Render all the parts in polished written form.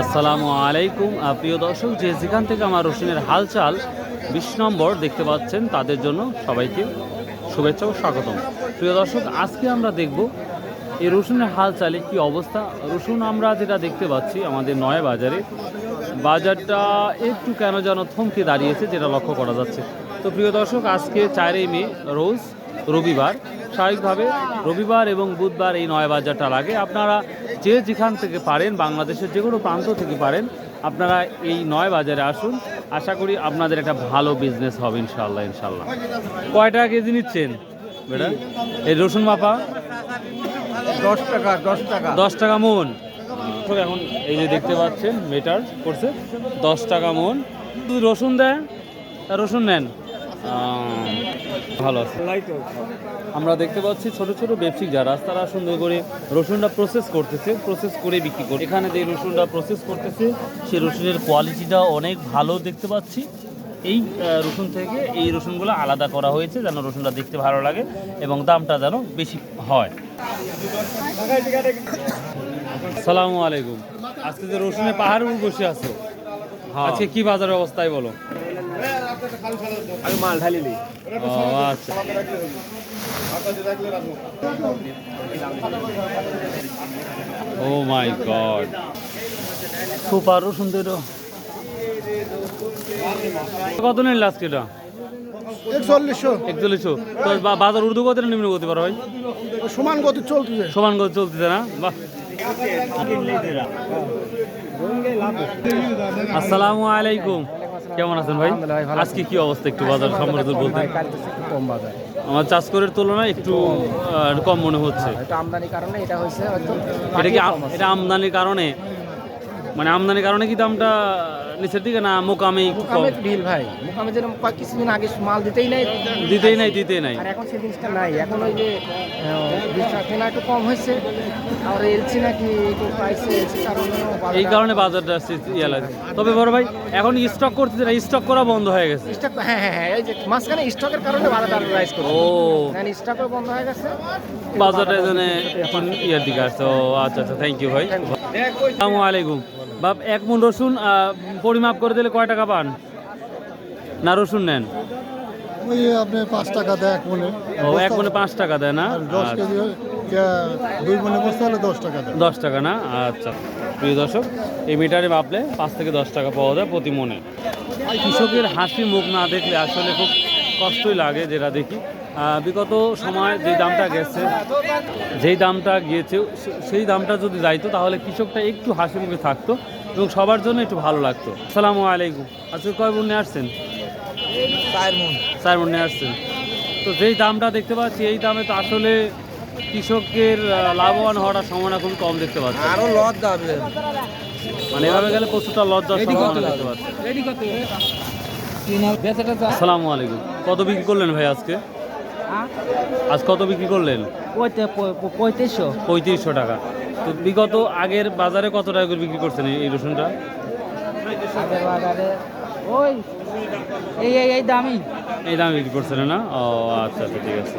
আসসালামু আলাইকুম প্রিয় দর্শক, যে যেখান থেকে আমার রসুনের হালচাল 20 নম্বর দেখতে পাচ্ছেন তাদের জন্য সবাইকে শুভেচ্ছা ও স্বাগতম। প্রিয় দর্শক, আজকে আমরা দেখব এই রসুনের হালচালে কি অবস্থা। রসুন আমরা যেটা দেখতে পাচ্ছি আমাদের নয়া বাজারে, বাজারটা একটু কেন যেন থমকে দাঁড়িয়েছে, যেটা লক্ষ্য করা যাচ্ছে। তো প্রিয় দর্শক, আজকে 4 মে রোজ রবিবার। স্বাভাবিকভাবে রবিবার এবং বুধবার এই নয়া বাজারটা লাগে। আপনারা যে যেখান থেকে পারেন, বাংলাদেশের যে কোনো প্রান্ত থেকে পারেন, আপনারা এই নয়া বাজারে আসুন। আশা করি আপনাদের একটা ভালো বিজনেস হবে ইনশাল্লাহ। কয় টাকা কেজি নিচ্ছেন বেটা এই রসুন মাপা? 10 টাকা 10 টাকা মন। তো এখন এই যে দেখতে পাচ্ছেন মিটার করছে 10 টাকা মন। শুধু রসুন দেন, রসুন নেন, ভালো আছে। আমরা দেখতে পাচ্ছি ছোট ছোট ব্যবসায়িক যারা তারা সুন্দর করে রসুনটা প্রসেস করতেছে, প্রসেস করে বিক্রি করে। এখানে যে রসুনটা প্রসেস করতেছে সেই রসুনের কোয়ালিটিটা অনেক ভালো দেখতে পাচ্ছি। এই রসুন থেকে এই রসুনগুলো আলাদা করা হয়েছে যেন রসুনটা দেখতে ভালো লাগে এবং দামটা যেন বেশি হয়। আসসালামু আলাইকুম। আজকে যে রসুনের পাহাড়ের উপর বসে আছো, আজকে কি বাজারের অবস্থায় বলো? আমি মাল ঢালিনি। ও আচ্ছা, ও মাই গড, সুপার রসুন তো এটা। কত নিল আজকে এটা? 4100। তো বাজার উর্দু গতি না নিম্ন গতি পারো ভাই? সমান গতি চলতেছে। সমান গতি চলতেছে না? বাহ। আসসালামু আলাইকুম, কেমন আছেন ভাই? আজকে কি অবস্থা একটু বাজার সম্পর্কে বলতে? কম বাজার, আমার চাষকরের তুলনায় একটু কম মনে হচ্ছে। এটা আমদানির কারণে এটা হয়েছে হয়তো। এটা কি এটা আমদানির কারণে, মানে আমদানির কারণে কি দামটা নিচের দিকে না মোকামে কম? ঢিল ভাই, মোকামে যেরকম কিছুদিন আগে মাল দিতেই নাই। আর এখন সেই জিনিসটা নাই। এখন ওই যে কেনা একটু কম হয়েছে, আর এলসি নাকি একটু প্রাইসে এই কারণে বাজারটা ইয়ে লাগে। তবে বড় ভাই এখন স্টক করতেছে না, স্টক করা বন্ধ হয়ে গেছে। স্টক, হ্যাঁ, এই যে মাঝখানে স্টকের কারণে বাজারটা রাইজ করে। ও, স্টকও বন্ধ হয়ে গেছে, বাজারটা এখানে এখন ইয়ার দিকে আসছে। ও আচ্ছা আচ্ছা, থ্যাংক ইউ ভাই। আসসালামু আলাইকুম। বাপ, 1 মণ রসুন পরিমাপ করে দিলে কয় টাকা পান? না রসুন নেন? ওই আপনি 5 টাকা দেয় 1 মণে। ও, 1 মণে 5 টাকা দেয় না? 10 কেজি 2 মণে বস্তা হলে 10 টাকা দেয়। 10 টাকা না? আচ্ছা প্রিয় দর্শক, এই মিটারে মাপলে 5 থেকে 10 টাকা পাওয়া যায় প্রতি মণে। কৃষকের হাসি মুখ না দেখলে আসলে খুব কষ্টই লাগে। যেটা দেখি বিগত সময় যেই দামটা গেছে, যেই দামটা গিয়েছে সেই দামটা যদি যাইতো তাহলে কৃষকটা একটু হাসি মুখে থাকতো এবং সবার জন্য একটু ভালো লাগতো। আসসালামু আলাইকুম। আজকে কয় মণ নিয়ে আসছেন? 4 মণ নিয়ে আসছেন। তো যেই দামটা দেখতে পাচ্ছি এই দামে তো আসলে কৃষকের লাভবান হওয়ার সম্ভাবনা খুব কম দেখতে পাচ্ছি। আরো লস যাবে, মানে এভাবে গেলে প্রচুরটা লজ্জার সম্ভাবনা দেখতে পাচ্ছি। আসসালামু আলাইকুম। কত বিক্রি করলেন ভাই আজকে? আজ কত বিক্রি করলেন? 3500 টাকা। তো বিগত আগের বাজারে কত টাকা করে বিক্রি করছেন এই রসুনটা? এই দামি এই দামে বিক্রি করছেন না? ও আচ্ছা আচ্ছা, ঠিক আছে।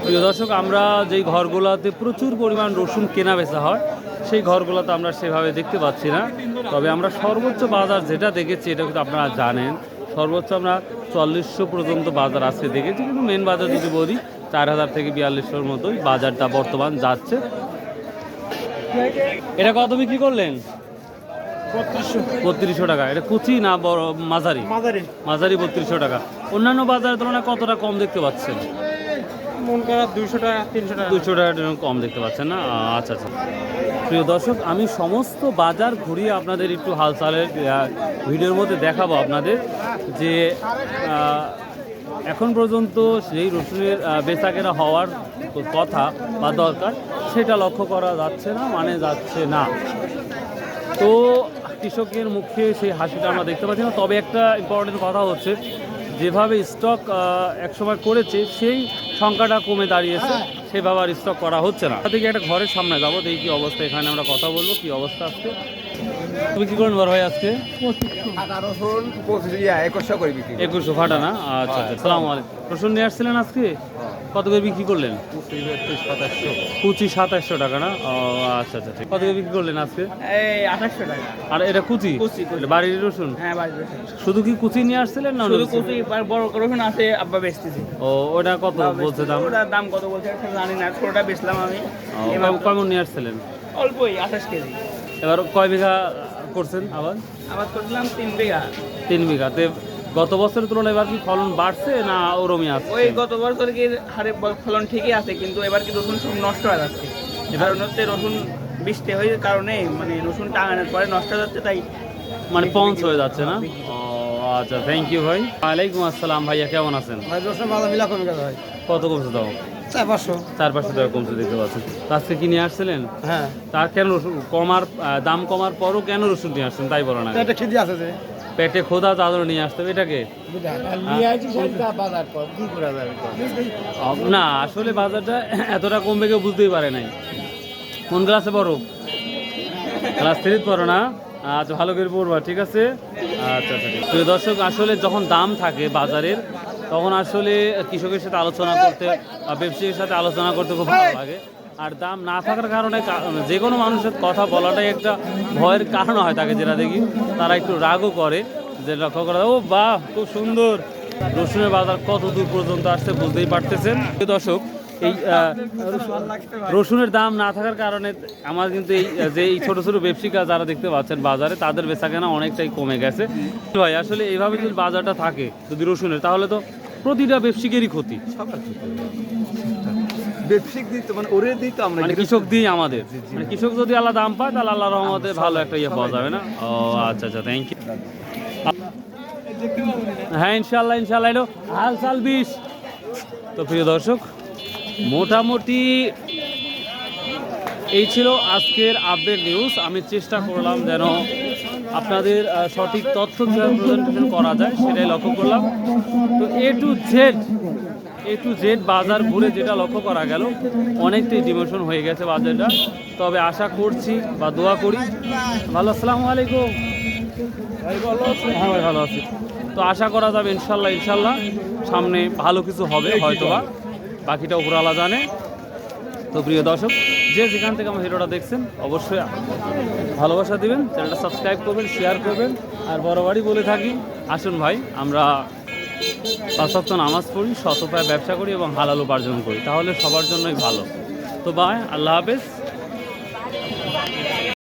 প্রিয় দর্শক, আমরা যেই ঘরগুলোতে প্রচুর পরিমাণ রসুন কেনা বেচা হয় সেই ঘরগুলোতে আমরা সেভাবে দেখতে পাচ্ছি না। তবে আমরা সর্বোচ্চ বাজার যেটা দেখেছি এটা কিন্তু আপনারা জানেন, সর্বোচ্চ আমরা 4400 পর্যন্ত বাজার আজকে দেখেছি। কিন্তু মেন বাজার যদি বলি 4000 থেকে 4200-র মতোই বাজারটা বর্তমান যাচ্ছে। এটা কত বিক্রি করলেন? 3200 টাকা। এটা কুচি না বড় মাঝারি? মাঝারি 3200 টাকা। অন্যান্য বাজারের তুলনায় কতটা কম দেখতে পাচ্ছেন? মন করা 200 টাকা 300 টাকা 200 টাকা কম দেখতে পাচ্ছেন না? আচ্ছা আচ্ছা। প্রিয় দর্শক, আমি সমস্ত বাজার ঘুরিয়ে আপনাদের একটু হালচালের ভিডিওর মধ্যে দেখাবো আপনাদের যে এখন পর্যন্ত সেই রসুনের বেচাকেনা হওয়ার কথা বা দরকার সেটা লক্ষ্য করা যাচ্ছে না, মানে যাচ্ছে না। তো কৃষকের মুখে সেই হাসিটা আমরা দেখতে পাচ্ছি না। তবে একটা ইম্পর্টেন্ট কথা হচ্ছে, যেভাবে স্টক একসময় করেছে সেই সংখ্যাটা কমে দাঁড়িয়েছে, সেভাবে আর স্টক করা হচ্ছে না। দেখি একটা ঘরের সামনে যাবো, দেখি কি অবস্থা, এখানে আমরা কথা বলবো কি অবস্থা আজকে। তুমি কি করেন বড় ভাই আজকে? 2100 করে বিক্রি। 2100 ফাটা না? আচ্ছা আচ্ছা। সালাম আলাইকুম। রসুন নিয়ে আসছিলেন আজকে? কত করে বিক্রি করলেন? 2700। কুচি 2700 টাকা না? ও আচ্ছা আচ্ছা ঠিক। কত করে বিক্রি করলেন আজকে? এই 2800 টাকা। আর এটা কুচি? কুচি, কুচি। এটা বাড়ির রসুন? হ্যাঁ বাড়ির রসুন। শুধু কি কুচি নিয়ে আসছিলেন না? শুধু কুচি, বড় রসুন আছে আব্বা বেচতেছে। ও ওটা কত বলছে দাম? ওটার দাম কত বলছে এটা জানি না, ছোটটা বেচলাম আমি। কেমন নিয়ে আসছিলেন? অল্পই 28 কেজি। এবার কয় বিঘা করছেন আবার? আবার করলাম 3 বিঘা। 3 বিঘাতে গত বছরের তুলনায় এবার কি ফলন বাড়ছে না ওরমই আছে? ওই গত বছর কি হারে ফলন ঠিকই আছে, কিন্তু এবার কি রসুন সব নষ্ট হয়ে যাচ্ছে। এবার হচ্ছে রসুন বৃষ্টি হয়ে কারণে মানে রসুন টাঙানোর পরে নষ্ট হয়ে যাচ্ছে, তাই মানে পঞ্চ হয়ে যাচ্ছে না? ও আচ্ছা, থ্যাংক ইউ ভাই। ওয়ালাইকুম আসসালাম ভাইয়া, কেমন আছেন? ভাই রসুন ভালো মিলা কমে গেল ভাই। কত কমছে দাও? 400। 4-500 টাকা কমছে দেখতে পাচ্ছেন। তো আজকে কি নিয়ে আসছিলেন? হ্যাঁ তার কেন রসুন কমার দাম কমার পরও কেন রসুন নিয়ে আসছেন তাই বলো না? এটা খিদি আছে যে পেটে খোদা তাদের নিয়ে আসতে হবে এটাকে? নিয়ে আইছি সেটা বাজার পর কি করা যাবে? না আসলে বাজারটা এতটা কমবে কেউ বুঝতেই পারে নাই। কোন ক্লাসে পড়ো? ক্লাস 3 পড়ো না? আচ্ছা ভালো করে পড়বা, ঠিক আছে? আচ্ছা আচ্ছা ঠিক। প্রিয় দর্শক, আসলে যখন দাম থাকে বাজারের তখন আসলে কৃষকের সাথে আলোচনা করতে, ব্যবসায়ীর সাথে আলোচনা করতে খুব ভালো লাগে। আর দাম না থাকার কারণে যে কোনো মানুষের কথা বলাটাই একটা ভয়ের কারণ হয়। তাকে যেটা দেখি তারা একটু রাগও করে, যে লক্ষ্য করা ও বাহ খুব সুন্দর। রসুনের বাজার কত দূর পর্যন্ত আসছে বুঝতেই পারতেছেন। প্রিয় দর্শক, এই রসুনের দাম না থাকার কারণে আমার কিন্তু এই যে এই ছোটো ছোটো ব্যবসায়ীরা যারা দেখতে পাচ্ছেন বাজারে, তাদের বেচাকেনা অনেকটাই কমে গেছে। ভাই আসলে এইভাবে যদি বাজারটা থাকে যদি রসুনের, তাহলে তো প্রতিটা ব্যবসায়ীরই ক্ষতি। ব্যবসায়িক দিতে মানে ওরে দিতে আমরা মানে কৃষক দিই আমাদের, মানে কৃষক যদি আল্লাহ দাম পায় তাহলে আল্লাহ রহমতে ভালো একটা ইয়ে পাওয়া যাবে না? ও আচ্ছা আচ্ছা, থ্যাংক ইউ। হ্যাঁ ইনশাল্লাহ ইনশাল্লাহ, এলো হাল চাল 20। তো প্রিয় দর্শক, মোটামুটি এই ছিল আজকের আপডেট নিউজ। আমি চেষ্টা করলাম যেন আপনাদের সঠিক তথ্য কীভাবে প্রেজেন্টেশন করা যায় সেটাই লক্ষ্য করলাম। তো এ টু জেড বাজার ঘুরে যেটা লক্ষ্য করা গেল, অনেকটাই ডিমোশন হয়ে গেছে বাজারটা। তবে আশা করছি বা দোয়া করি ভালো। আসসালামু আলাইকুম ভাই, ভালো আছি? হ্যাঁ ভাই ভালো আছি। তো আশা করা যাবে ইনশাল্লাহ ইনশাল্লাহ সামনে ভালো কিছু হবে হয়তোবা, বাকিটা উপরওয়ালা জানে। তো প্রিয় দর্শক, যে যেখান থেকে আমার ভিডিওটা দেখছেন অবশ্যই ভালোবাসা দিবেন, চ্যানেলটা সাবস্ক্রাইব করবেন, শেয়ার করবেন। আর বরাবরই বলে থাকি, আসুন ভাই আমরা 5 ওয়াক্ত নামাজ পড়ি, সৎ উপায়ে ব্যবসা করি এবং হালাল উপার্জন করি, তাহলে সবার জন্যই ভালো। তো ভাই আল্লাহ হাফেজ।